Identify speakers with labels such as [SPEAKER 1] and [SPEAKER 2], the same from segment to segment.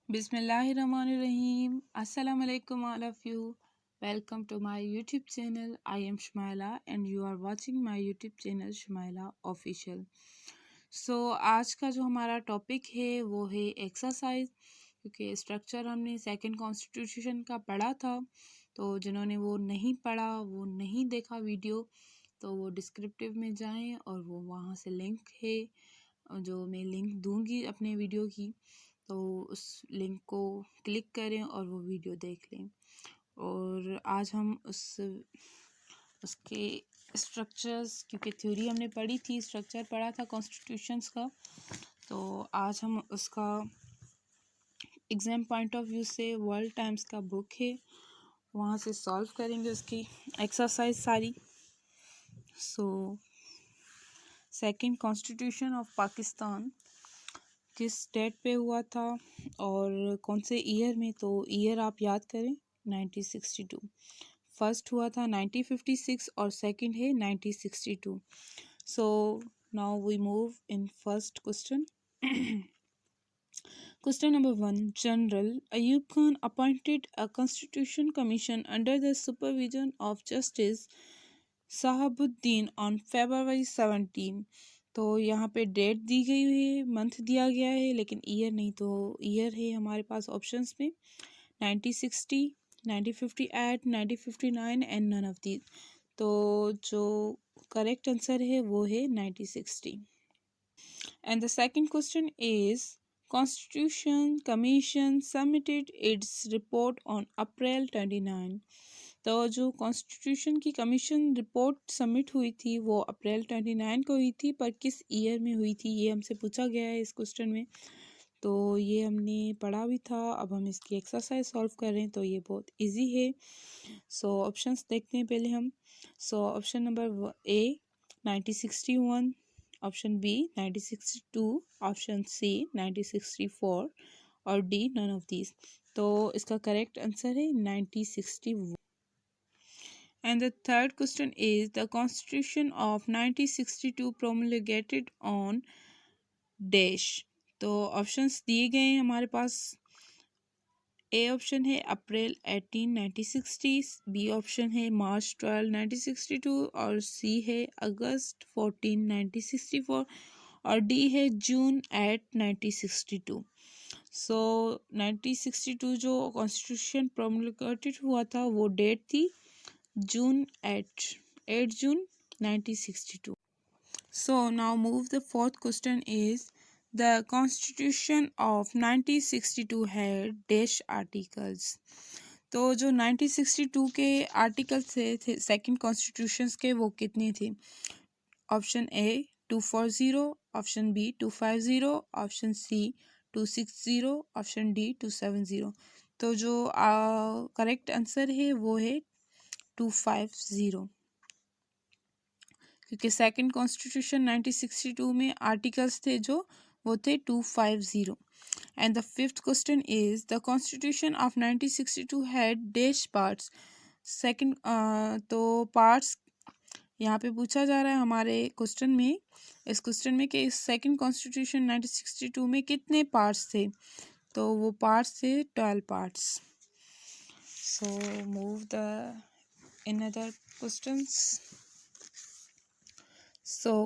[SPEAKER 1] Bismillahirrahmanirrahim. Assalamu alaikum all of you. Welcome to my YouTube channel. I am Shumaila and you are watching my YouTube channel Shumaila Official. आज का जो हमारा topic है वो है exercise, क्योंकि structure हमने सेकंड कॉन्स्टिट्यूशन का पढ़ा था। तो जिन्होंने वो नहीं पढ़ा, वो नहीं देखा वीडियो, तो वो डिस्क्रिप्टिव में जाएं और वो वहाँ से लिंक है जो मैं लिंक दूंगी अपने वीडियो की, तो उस लिंक को क्लिक करें और वो वीडियो देख लें। और आज हम उसके स्ट्रक्चर्स, क्योंकि थ्योरी हमने पढ़ी थी, स्ट्रक्चर पढ़ा था कॉन्स्टिट्यूशंस का, तो आज हम उसका एग्ज़ाम पॉइंट ऑफ व्यू से वर्ल्ड टाइम्स का बुक है वहाँ से सॉल्व करेंगे उसकी एक्सरसाइज सारी। सेकंड कॉन्स्टिट्यूशन ऑफ पाकिस्तान किस डेट पे हुआ था और कौन से ईयर में, तो ईयर आप याद करें 1962। फर्स्ट हुआ था 1956 और सेकंड है 1962। So now we move in first question. Question number 1. General Ayub Khan appointed a constitution commission under the supervision of Justice Sahabuddin on February 17। तो यहाँ पे डेट दी गई है, मंथ दिया गया है, लेकिन ईयर नहीं। तो ईयर है हमारे पास ऑप्शंस में 1960, 1958, 1959 एंड नन ऑफ दीज। तो जो करेक्ट आंसर है वो है 1960। And the second question is Constitution Commission submitted its report on April 29। तो जो कॉन्स्टिट्यूशन की कमीशन रिपोर्ट सबमिट हुई थी वो अप्रैल 29 को हुई थी, पर किस ईयर में हुई थी ये हमसे पूछा गया है इस क्वेश्चन में। तो ये हमने पढ़ा भी था, अब हम इसकी एक्सरसाइज सॉल्व कर रहे हैं, तो ये बहुत इजी है। ऑप्शंस देखते हैं पहले हम। Option number A 1961, option B 1962, option C 1964 और डी नन ऑफ दीज। तो इसका करेक्ट आंसर है 1961। And the third question is the constitution of 1962 promulgated on dash. तो ऑप्शंस दिए गए हैं हमारे पास। ए ऑप्शन है अप्रैल 18, 1960, बी ऑप्शन है मार्च 12, 1962 और सी है अगस्त 14, 1964 और डी है जून 8, 1962। 1962 जो कॉन्स्टिट्यूशन प्रोमulgated हुआ था वो डेट थी जून 8 जून 1962। Now move the fourth question is the Constitution of 1962 had dash articles। तो जो 1962 के आर्टिकल्स थे सेकंड कॉन्स्टिट्यूशंस के, वो कितने थे? Option A 240, option B 250, option C 260, option D 270। तो जो करेक्ट आंसर है वो है 250, क्योंकि सेकंड कॉन्स्टिट्यूशन 1962 में आर्टिकल्स थे जो वो थे 250। And the fifth question is the constitution of 1962 had dash parts. Second तो पार्ट्स यहाँ पे पूछा जा रहा है हमारे क्वेश्चन में, इस क्वेश्चन में कि सेकंड कॉन्स्टिट्यूशन 1962 में कितने पार्ट्स थे। तो वो पार्ट्स थे 12 parts. Move the in other questions.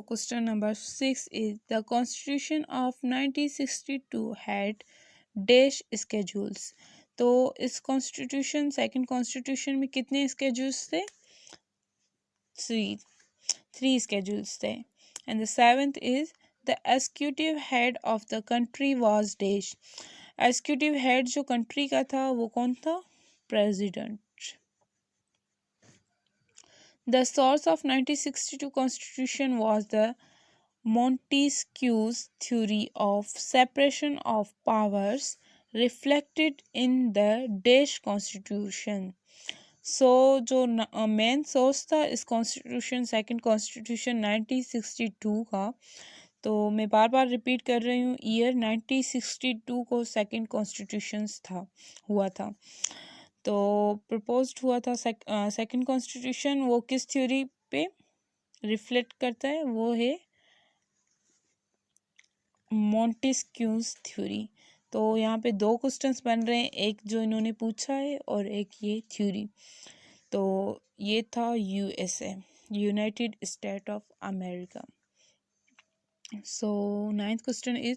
[SPEAKER 1] Question number 6 is the Constitution of 1962 had dash schedules। तो इस कॉन्स्टिट्यूशन सेकंड कॉन्स्टिट्यूशन में कितने स्केड्यूल्स थे? थ्री स्केड्यूल्स थे। And the seventh is the executive head of the country was dash. Executive head जो country का था वो कौन था? President. The source of 1962 Constitution was the Montesquieu's theory of separation of powers reflected in the Danish Constitution। जो main source था इस constitution second constitution 1962 का, तो मैं बार बार रिपीट कर रही हूँ, ईयर 1962 को सेकंड कॉन्स्टिट्यूशन हुआ था। तो प्रपोज्ड हुआ था सेकंड कॉन्स्टिट्यूशन, वो किस थ्योरी पे रिफ्लेक्ट करता है? वो है मोंटेस्क्यूज थ्योरी। तो यहाँ पे दो क्वेश्चंस बन रहे हैं, एक जो इन्होंने पूछा है और एक ये थ्योरी। तो ये था USA, United state of America. So, ninth question is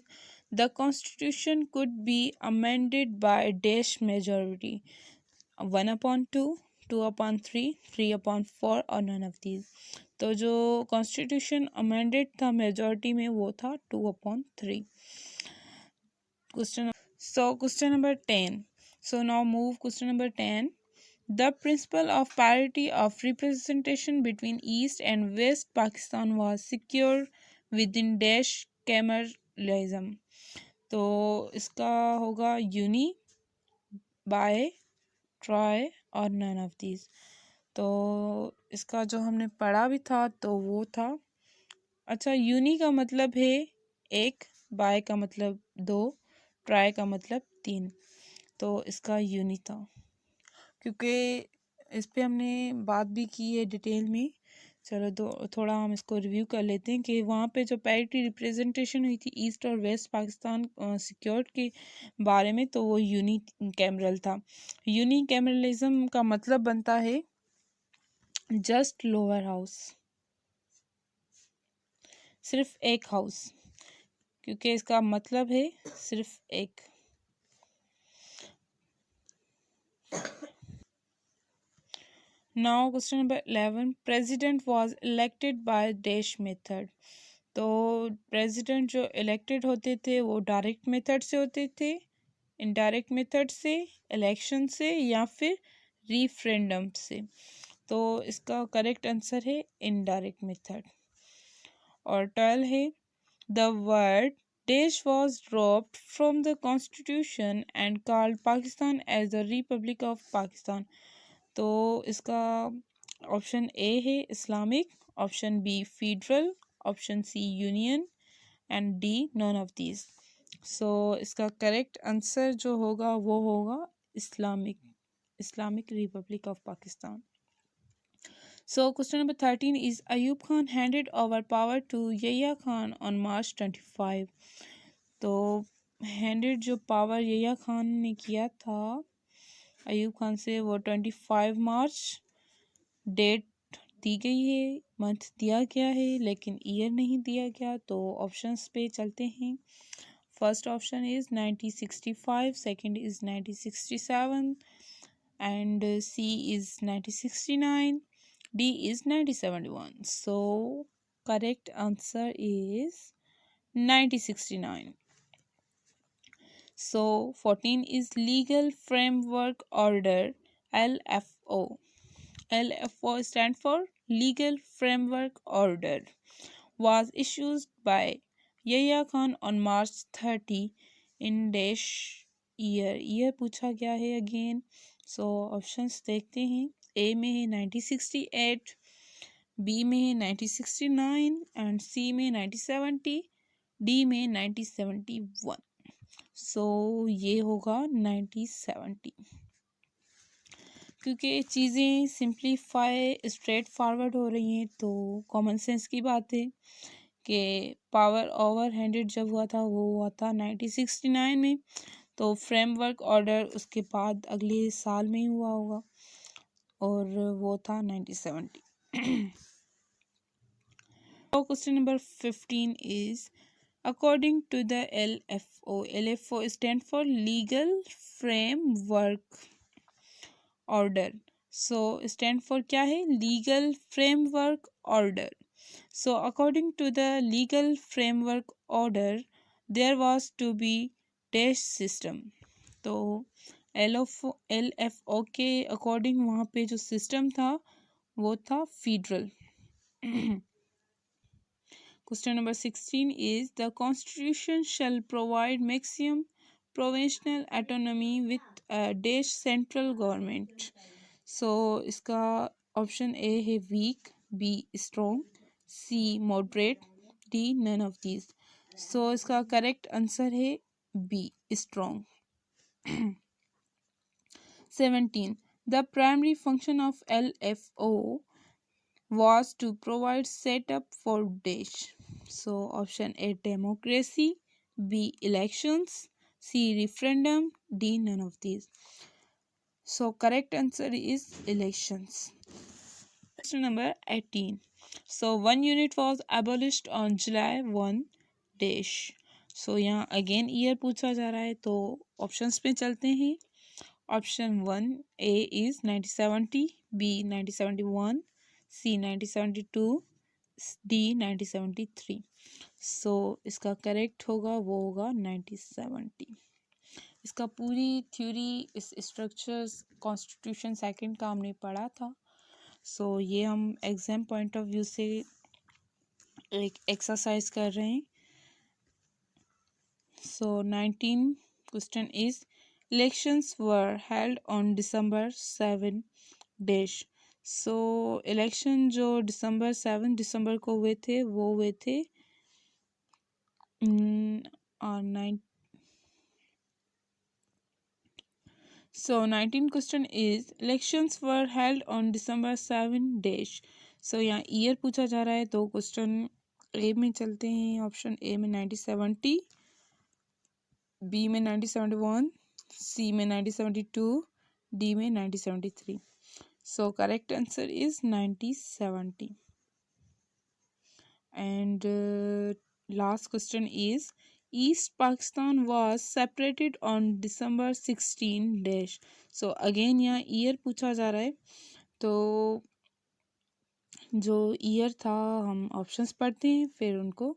[SPEAKER 1] the constitution could be amended by dash majority 1/2, 2/3, 3/4 और none of these। तो जो कॉन्स्टिट्यूशन अमेंडेड था मेजॉरिटी में वो था 2/3 question. So question number 10, so now move question number 10। The principle of parity of representation between East and West Pakistan was secured within dash cameralism। तो इसका होगा uni, bye, try और none of these. तो इसका जो हमने पढ़ा भी था तो वो था, अच्छा यूनी का मतलब है एक, बाय का मतलब दो, ट्राई का मतलब तीन। तो इसका यूनी था, क्योंकि इस पे हमने बात भी की है डिटेल में। चलो तो थोड़ा हम इसको रिव्यू कर लेते हैं कि वहाँ पे जो पैरिटी रिप्रेजेंटेशन हुई थी ईस्ट और वेस्ट पाकिस्तान सिक्योर्ड के बारे में, तो वो यूनी कैमरल था। यूनी कैमरलिज्म का मतलब बनता है जस्ट लोअर हाउस, सिर्फ एक हाउस, क्योंकि इसका मतलब है सिर्फ एक। Now question number 11, president was elected by dash method. तो प्रेसिडेंट जो इलेक्टेड होते थे वो डायरेक्ट मेथड से होते थे, इनडायरेक्ट मेथड से, इलेक्शन से या फिर रिफरेंडम से। तो इसका करेक्ट आंसर है इनडायरेक्ट मेथड। और 12 है the word desh was dropped from the constitution and called Pakistan as the republic of Pakistan. तो इसका ऑप्शन ए है Islamic, option B federal, option C union and D none of these. So इसका correct answer जो होगा वो होगा Islamic, Islamic republic of Pakistan. So question number 13 is Ayub Khan handed over power to Yahya Khan on March 25। तो handed जो power यह्या Khan ने किया था अयूब खान से वो 25 मार्च डेट दी गई है, मंथ दिया गया है लेकिन ईयर नहीं दिया गया। तो ऑप्शंस पे चलते हैं। First option is 1965, second is 1967 and C is 1969, D is 1971। So correct answer is 1969। So 14 is Legal Framework Order, LFO। LFO stand for Legal Framework Order, was issued by Yahya Khan on March 30 in dash year। Year पूछा गया है again. So options देखते हैं। ए में है 1968, B में है 1969 and सी में 1970, डी में 1971। सो ये होगा 1970, क्योंकि चीज़ें सिंप्लीफाई स्ट्रेट फॉरवर्ड हो रही हैं तो कॉमन सेंस की बात है कि पावर ओवर हैंडेड जब हुआ था वो हुआ था 1969 में। तो फ्रेमवर्क ऑर्डर उसके बाद अगले साल में ही हुआ होगा और वो था 1970। So question number 15 is according to the LFO, LFO stand for Legal Framework Order। So stand for क्या है? Legal Framework Order। So according to the Legal Framework Order there was to be dash system। तो LFO के according वहाँ पे जो system था वो था federal. Question number 16 is the constitution shall provide maximum provincial autonomy with a dash central government। So इसका option A है weak, B strong, C moderate, D none of these। So इसका correct answer है B strong। 17 the primary function of LFO was to provide setup for dash। So option A democracy, B elections, C. Referendum. D. None of these. So correct answer is elections. Question number 18. So 1 unit was abolished on July 1 dash. So यहाँ again year पूछा जा रहा है तो options पे चलते हैं. Option 1 A is 1970, B 1971, C 1972, D 1973. So इसका करेक्ट होगा वो होगा 1970. इसका पूरी थ्योरी इस स्ट्रक्चर्स कॉन्स्टिट्यूशन सेकंड का हमने पढ़ा था. सो ये हम एग्जाम पॉइंट ऑफ व्यू से एक एक्सरसाइज कर रहे हैं. सो 19 question is elections were held on December 7 dash. So election जो दिसंबर को हुए थे वो हुए थे So 19 question is elections were held on December 7 dash. So यहाँ ईयर पूछा जा रहा है तो क्वेश्चन ए में चलते हैं. ऑप्शन ए में 1970, बी में 1971, सी में 1972, डी में 1973. So correct answer is 1970. And last question is East Pakistan was separated on December 16 dash. So again यहाँ ईयर पूछा जा रहा है तो जो ईयर था हम ऑप्शंस पढ़ते हैं फिर उनको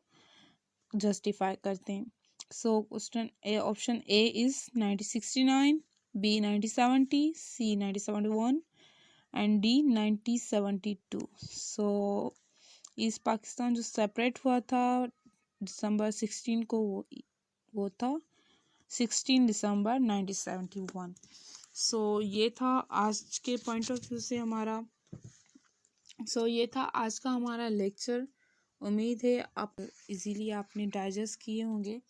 [SPEAKER 1] जस्टिफाई करते हैं. So question A option A is 1969, B 1970, C 1971 and D 1972. So east Pakistan जो सेपरेट हुआ था दिसंबर 16 को वो था 16 दिसंबर 1971. सो ये था आज के पॉइंट ऑफ व्यू से हमारा. सो ये था आज का हमारा लेक्चर. उम्मीद है आप इजीली आपने डाइजेस्ट किए होंगे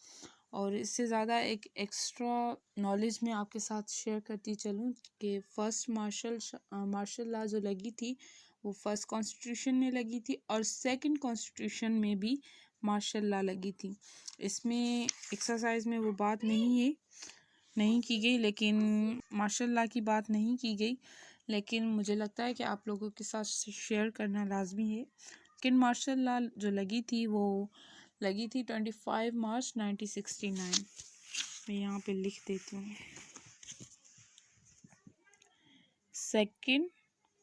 [SPEAKER 1] और इससे ज़्यादा एक एक्स्ट्रा नॉलेज में आपके साथ शेयर करती चलूँ कि फर्स्ट मार्शल लॉ जो लगी थी वो फर्स्ट कॉन्स्टिट्यूशन में लगी थी और सेकंड कॉन्स्टिट्यूशन में भी मार्शल लॉ लगी थी. इसमें एक्सरसाइज में वो बात नहीं की गई, लेकिन मार्शल लॉ की बात नहीं की गई, लेकिन मुझे लगता है कि आप लोगों के साथ शेयर करना लाजमी है. लेकिन मार्शल लॉ जो लगी थी वो लगी थी 25 मार्च 1969. मैं यहाँ पे लिख देती हूँ. सेकंड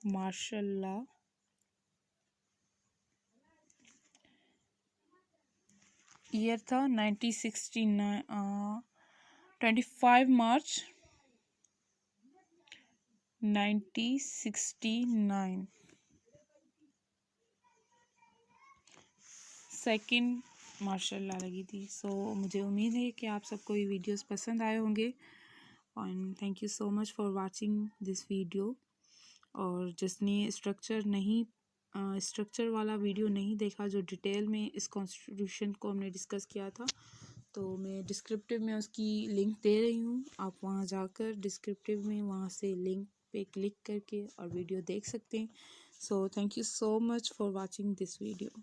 [SPEAKER 1] मार्शल लॉ ईयर था 1969, 25 मार्च 1969 सेकंड मार्शल लॉ लगी थी. सो मुझे उम्मीद है कि आप सबको ये वीडियोस पसंद आए होंगे and thank you so much for watching this video. और जिसने स्ट्रक्चर वाला वीडियो नहीं देखा जो डिटेल में इस कॉन्स्टिट्यूशन को हमने डिस्कस किया था, तो मैं डिस्क्रिप्टिव में उसकी लिंक दे रही हूँ. आप वहाँ जाकर डिस्क्रिप्टिव में वहाँ से लिंक पे क्लिक करके और वीडियो देख सकते हैं. So thank you so much for watching this video.